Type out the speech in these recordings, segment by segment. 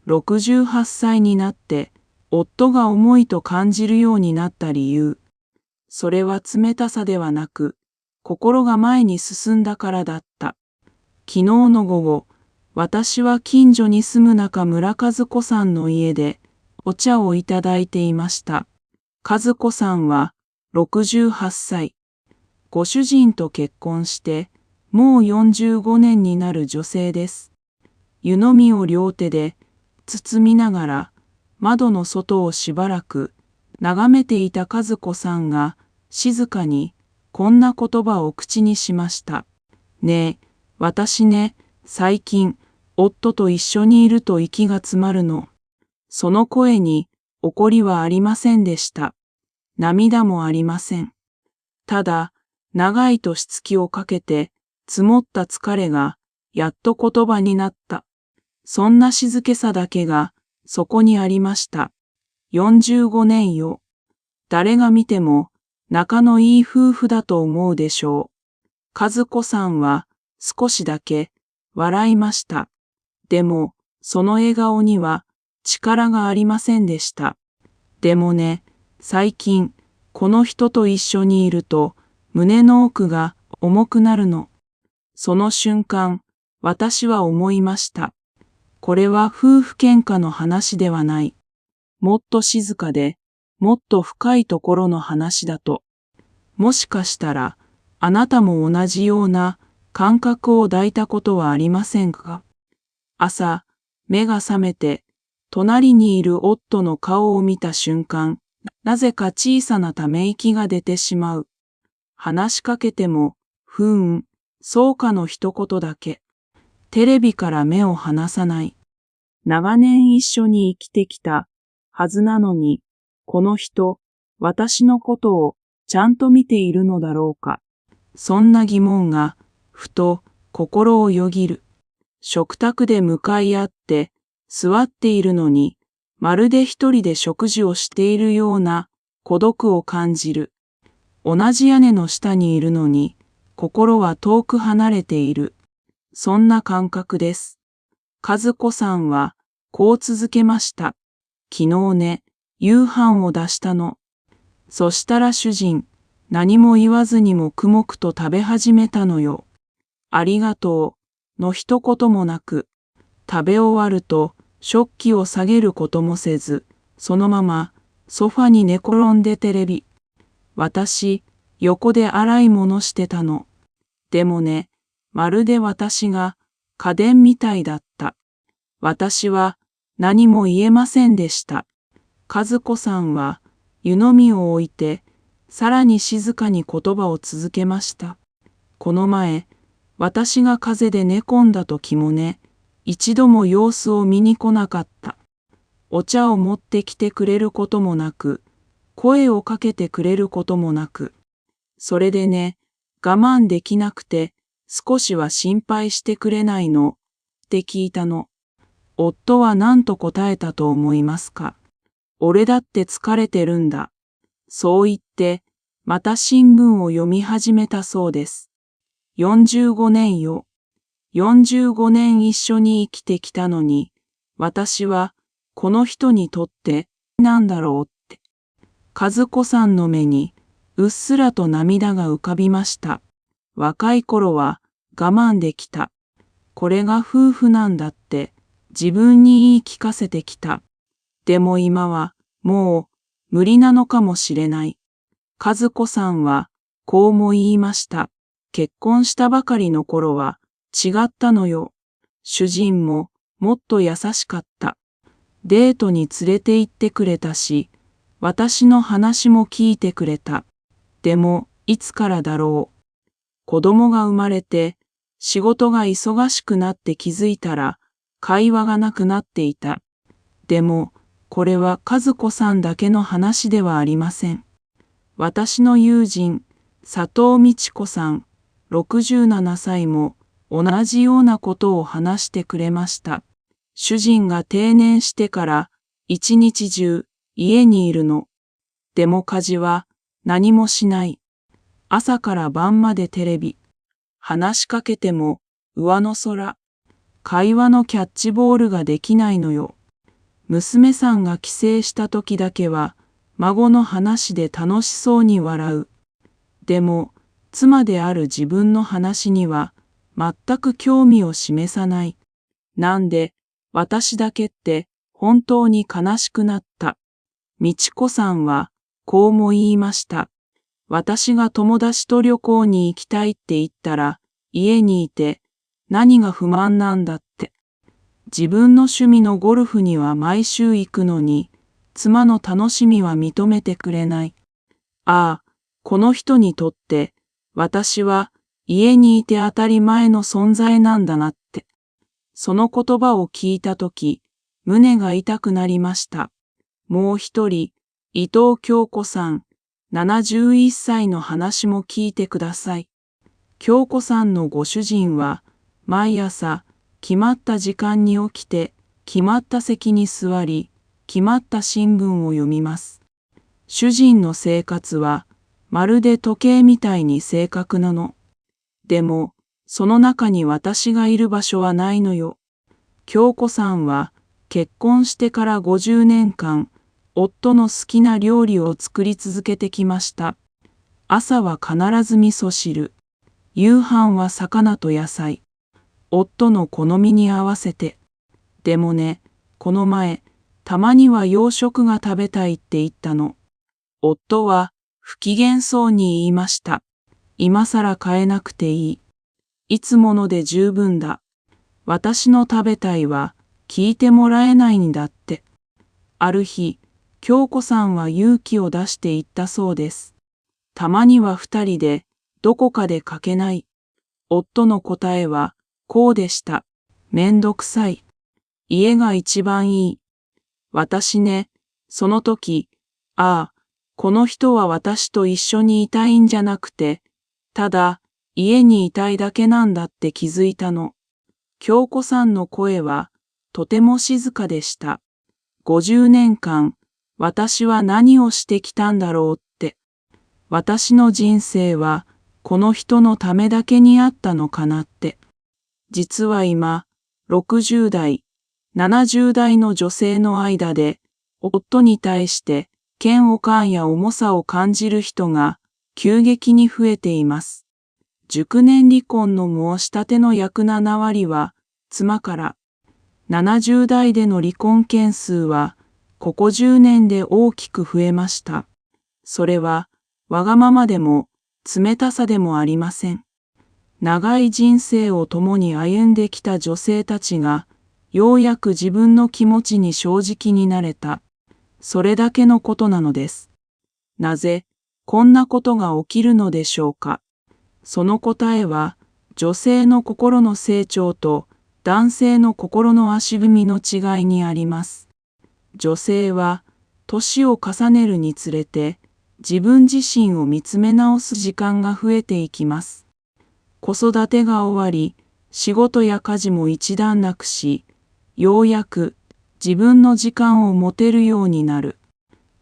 68歳になって、夫が重いと感じるようになった理由。それは冷たさではなく、心が前に進んだからだった。昨日の午後、私は近所に住む中村和子さんの家でお茶をいただいていました。和子さんは68歳。ご主人と結婚して、もう45年になる女性です。湯飲みを両手で包みながら窓の外をしばらく眺めていた和子さんが静かにこんな言葉を口にしました。ねえ、私ね、最近夫と一緒にいると息が詰まるの。その声に怒りはありませんでした。涙もありません。ただ、長い年月をかけて積もった疲れがやっと言葉になった。そんな静けさだけがそこにありました。45年よ。誰が見ても仲のいい夫婦だと思うでしょう。和子さんは少しだけ笑いました。でも、その笑顔には力がありませんでした。でもね、最近、この人と一緒にいると、胸の奥が重くなるの。その瞬間、私は思いました。これは夫婦喧嘩の話ではない。もっと静かで、もっと深いところの話だと。もしかしたら、あなたも同じような感覚を抱いたことはありませんか？朝、目が覚めて、隣にいる夫の顔を見た瞬間、なぜか小さなため息が出てしまう。話しかけても、そうかの一言だけ。テレビから目を離さない。長年一緒に生きてきたはずなのに、この人、私のことをちゃんと見ているのだろうか。そんな疑問が、ふと心をよぎる。食卓で向かい合って座っているのに、まるで一人で食事をしているような孤独を感じる。同じ屋根の下にいるのに、心は遠く離れている。そんな感覚です。和子さんはこう続けました。昨日ね、夕飯を出したの。そしたら主人、何も言わずに黙々と食べ始めたのよ。ありがとうの一言もなく、食べ終わると食器を下げることもせず、そのままソファに寝転んでテレビ。私、横で洗い物してたの。でもね、まるで私が家電みたいだった。私は何も言えませんでした。和子さんは湯飲みを置いて、さらに静かに言葉を続けました。この前、私が風邪で寝込んだ時もね、一度も様子を見に来なかった。お茶を持ってきてくれることもなく、声をかけてくれることもなく、それでね、我慢できなくて、少しは心配してくれないのって聞いたの。夫は何と答えたと思いますか？俺だって疲れてるんだ。そう言って、また新聞を読み始めたそうです。45年よ。45年一緒に生きてきたのに、私はこの人にとってなんだろうって。和子さんの目にうっすらと涙が浮かびました。若い頃は我慢できた。これが夫婦なんだって自分に言い聞かせてきた。でも今はもう無理なのかもしれない。和子さんはこうも言いました。結婚したばかりの頃は違ったのよ。主人ももっと優しかった。デートに連れて行ってくれたし、私の話も聞いてくれた。でもいつからだろう。子供が生まれて仕事が忙しくなって気づいたら会話がなくなっていた。でもこれは和子さんだけの話ではありません。私の友人、佐藤美智子さん、67歳も同じようなことを話してくれました。主人が定年してから一日中家にいるの。でも家事は何もしない。朝から晩までテレビ。話しかけても上の空。会話のキャッチボールができないのよ。娘さんが帰省した時だけは、孫の話で楽しそうに笑う。でも、妻である自分の話には、全く興味を示さない。なんで、私だけって本当に悲しくなった。美智子さんは、こうも言いました。私が友達と旅行に行きたいって言ったら、家にいて、何が不満なんだって。自分の趣味のゴルフには毎週行くのに、妻の楽しみは認めてくれない。ああ、この人にとって、私は家にいて当たり前の存在なんだなって。その言葉を聞いたとき、胸が痛くなりました。もう一人、伊藤京子さん、71歳の話も聞いてください。京子さんのご主人は、毎朝、決まった時間に起きて、決まった席に座り、決まった新聞を読みます。主人の生活は、まるで時計みたいに正確なの。でも、その中に私がいる場所はないのよ。京子さんは、結婚してから50年間、夫の好きな料理を作り続けてきました。朝は必ず味噌汁。夕飯は魚と野菜。夫の好みに合わせて。でもね、この前、たまには洋食が食べたいって言ったの。夫は不機嫌そうに言いました。今さら変えなくていい。いつもので十分だ。私の食べたいは聞いてもらえないんだって。ある日、京子さんは勇気を出して言ったそうです。たまには二人でどこかでかけない。夫の答えはこうでした。めんどくさい。家が一番いい。私ね、その時、ああ、この人は私と一緒にいたいんじゃなくて、ただ家にいたいだけなんだって気づいたの。京子さんの声はとても静かでした。50年間、私は何をしてきたんだろうって。私の人生はこの人のためだけにあったのかなって。実は今、60代、70代の女性の間で、夫に対して嫌悪感や重さを感じる人が急激に増えています。熟年離婚の申し立ての約7割は妻から、70代での離婚件数はここ10年で大きく増えました。それはわがままでも冷たさでもありません。長い人生を共に歩んできた女性たちがようやく自分の気持ちに正直になれた。それだけのことなのです。なぜこんなことが起きるのでしょうか。その答えは女性の心の成長と男性の心の足踏みの違いにあります。女性は年を重ねるにつれて自分自身を見つめ直す時間が増えていきます。子育てが終わり、仕事や家事も一段落し、ようやく自分の時間を持てるようになる。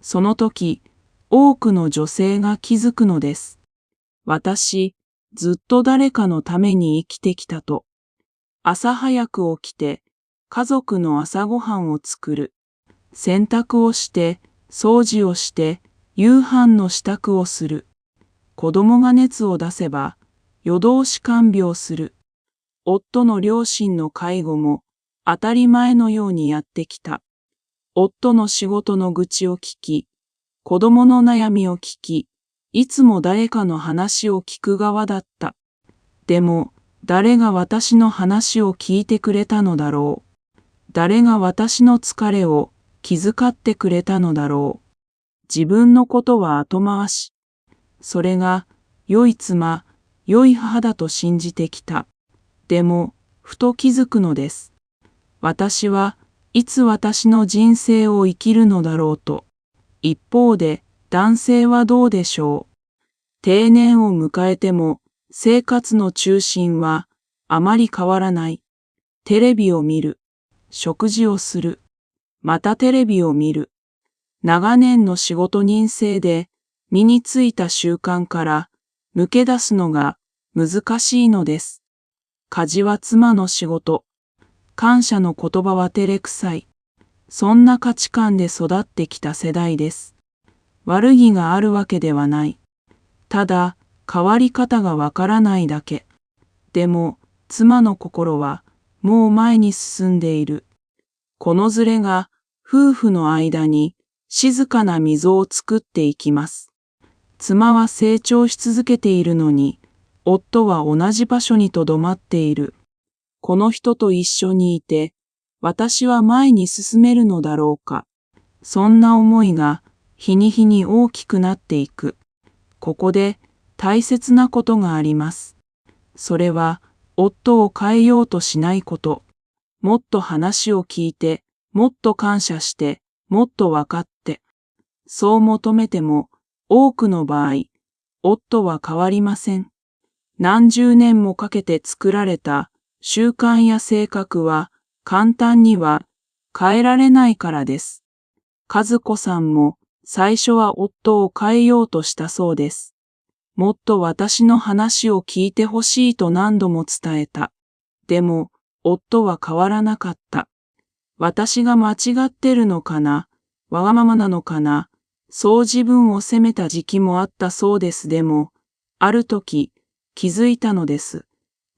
その時、多くの女性が気づくのです。私、ずっと誰かのために生きてきたと。朝早く起きて、家族の朝ごはんを作る。洗濯をして、掃除をして、夕飯の支度をする。子供が熱を出せば、夜通し看病する。夫の両親の介護も当たり前のようにやってきた。夫の仕事の愚痴を聞き、子供の悩みを聞き、いつも誰かの話を聞く側だった。でも、誰が私の話を聞いてくれたのだろう。誰が私の疲れを気遣ってくれたのだろう。自分のことは後回し。それが、良い妻、良い母だと信じてきた。でも、ふと気づくのです。私はいつ私の人生を生きるのだろうと。一方で、男性はどうでしょう。定年を迎えても、生活の中心はあまり変わらない。テレビを見る。食事をする。またテレビを見る。長年の仕事人生で身についた習慣から抜け出すのが難しいのです。家事は妻の仕事。感謝の言葉は照れくさい。そんな価値観で育ってきた世代です。悪気があるわけではない。ただ、変わり方がわからないだけ。でも、妻の心は、もう前に進んでいる。このズレが、夫婦の間に、静かな溝を作っていきます。妻は成長し続けているのに、夫は同じ場所にとどまっている。この人と一緒にいて、私は前に進めるのだろうか。そんな思いが日に日に大きくなっていく。ここで大切なことがあります。それは夫を変えようとしないこと。もっと話を聞いて、もっと感謝して、もっと分かって。そう求めても多くの場合、夫は変わりません。何十年もかけて作られた習慣や性格は簡単には変えられないからです。和子さんも最初は夫を変えようとしたそうです。もっと私の話を聞いてほしいと何度も伝えた。でも、夫は変わらなかった。私が間違ってるのかな、わがままなのかな、そう自分を責めた時期もあったそうです。でも、ある時、気づいたのです。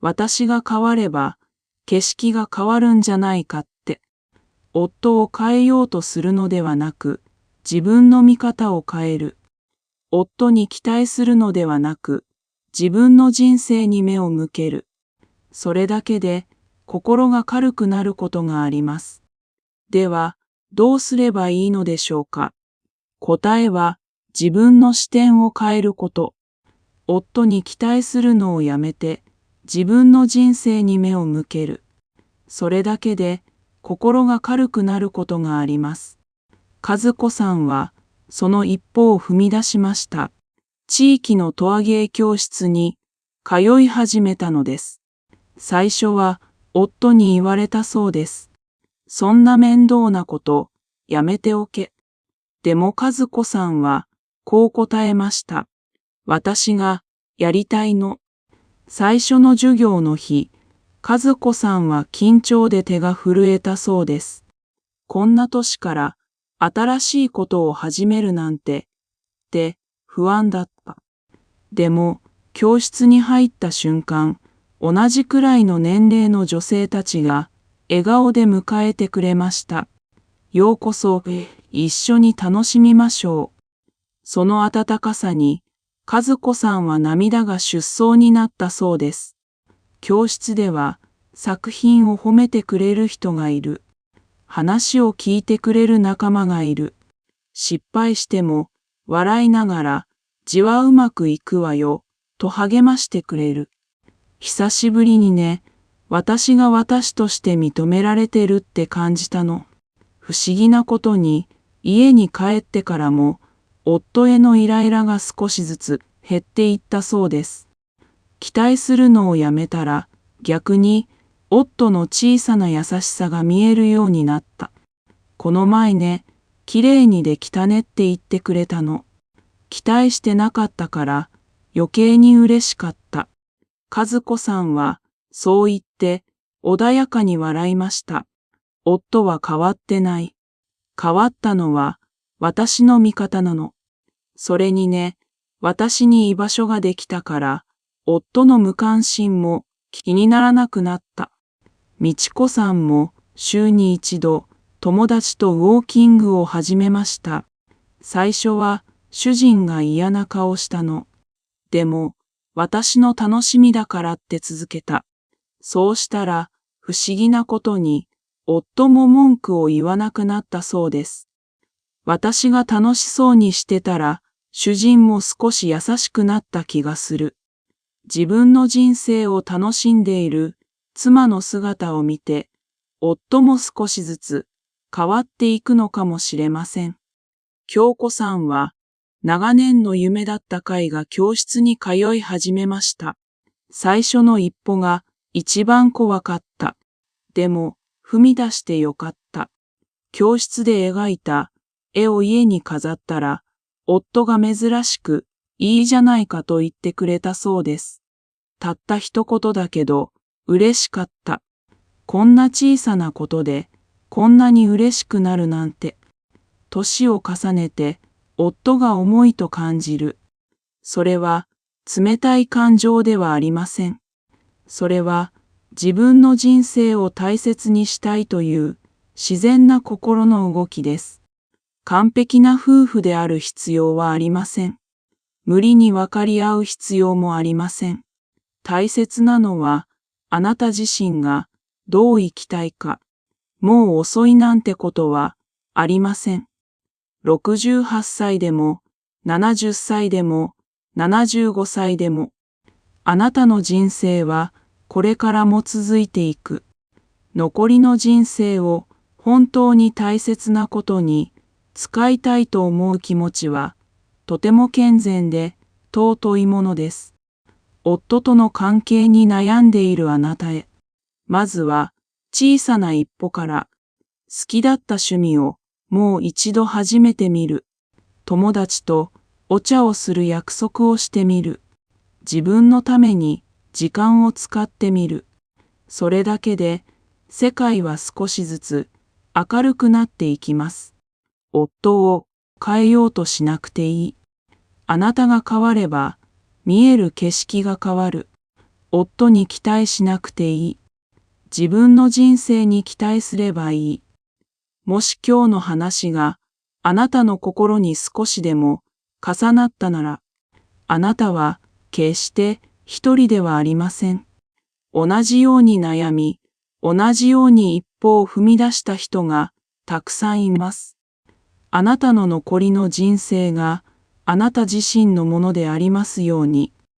私が変われば、景色が変わるんじゃないかって。夫を変えようとするのではなく、自分の見方を変える。夫に期待するのではなく、自分の人生に目を向ける。それだけで、心が軽くなることがあります。では、どうすればいいのでしょうか。答えは、自分の視点を変えること。夫に期待するのをやめて、自分の人生に目を向ける。それだけで、心が軽くなることがあります。和子さんは、その一歩を踏み出しました。地域のトアゲー教室に通い始めたのです。最初は、夫に言われたそうです。そんな面倒なこと、やめておけ。でも和子さんは、こう答えました。私が、やりたいの。最初の授業の日、和子さんは緊張で手が震えたそうです。こんな年から新しいことを始めるなんて、って不安だった。でも、教室に入った瞬間、同じくらいの年齢の女性たちが笑顔で迎えてくれました。ようこそ、一緒に楽しみましょう。その温かさに、和子さんは涙が出そうになったそうです。教室では作品を褒めてくれる人がいる。話を聞いてくれる仲間がいる。失敗しても笑いながら字はうまくいくわよと励ましてくれる。久しぶりにね、私が私として認められてるって感じたの。不思議なことに家に帰ってからも夫へのイライラが少しずつ減っていったそうです。期待するのをやめたら逆に夫の小さな優しさが見えるようになった。この前ね、きれいにできたねって言ってくれたの。期待してなかったから余計に嬉しかった。和子さんはそう言って穏やかに笑いました。夫は変わってない。変わったのは私の味方なの。それにね、私に居場所ができたから、夫の無関心も気にならなくなった。美智子さんも週に一度、友達とウォーキングを始めました。最初は主人が嫌な顔したの。でも、私の楽しみだからって続けた。そうしたら、不思議なことに、夫も文句を言わなくなったそうです。私が楽しそうにしてたら、主人も少し優しくなった気がする。自分の人生を楽しんでいる妻の姿を見て、夫も少しずつ変わっていくのかもしれません。京子さんは、長年の夢だった絵画教室に通い始めました。最初の一歩が一番怖かった。でも、踏み出してよかった。教室で描いた絵を家に飾ったら、夫が珍しくいいじゃないかと言ってくれたそうです。たった一言だけど嬉しかった。こんな小さなことでこんなに嬉しくなるなんて。年を重ねて、夫が重いと感じる。それは、冷たい感情ではありません。それは、自分の人生を大切にしたいという自然な心の動きです。完璧な夫婦である必要はありません。無理に分かり合う必要もありません。大切なのは、あなた自身がどう生きたいか。もう遅いなんてことはありません。68歳でも、70歳でも、75歳でも、あなたの人生はこれからも続いていく。残りの人生を本当に大切なことに使いたいと思う気持ちは、とても健全で尊いものです。夫との関係に悩んでいるあなたへ、まずは小さな一歩から、好きだった趣味をもう一度始めてみる。友達とお茶をする約束をしてみる。自分のために時間を使ってみる。それだけで世界は少しずつ明るくなっていきます。夫を変えようとしなくていい。あなたが変われば見える景色が変わる。夫に期待しなくていい。自分の人生に期待すればいい。もし今日の話があなたの心に少しでも重なったなら、あなたは決して一人ではありません。同じように悩み、同じように一歩を踏み出した人がたくさんいます。あなたの残りの人生があなた自身のものでありますように。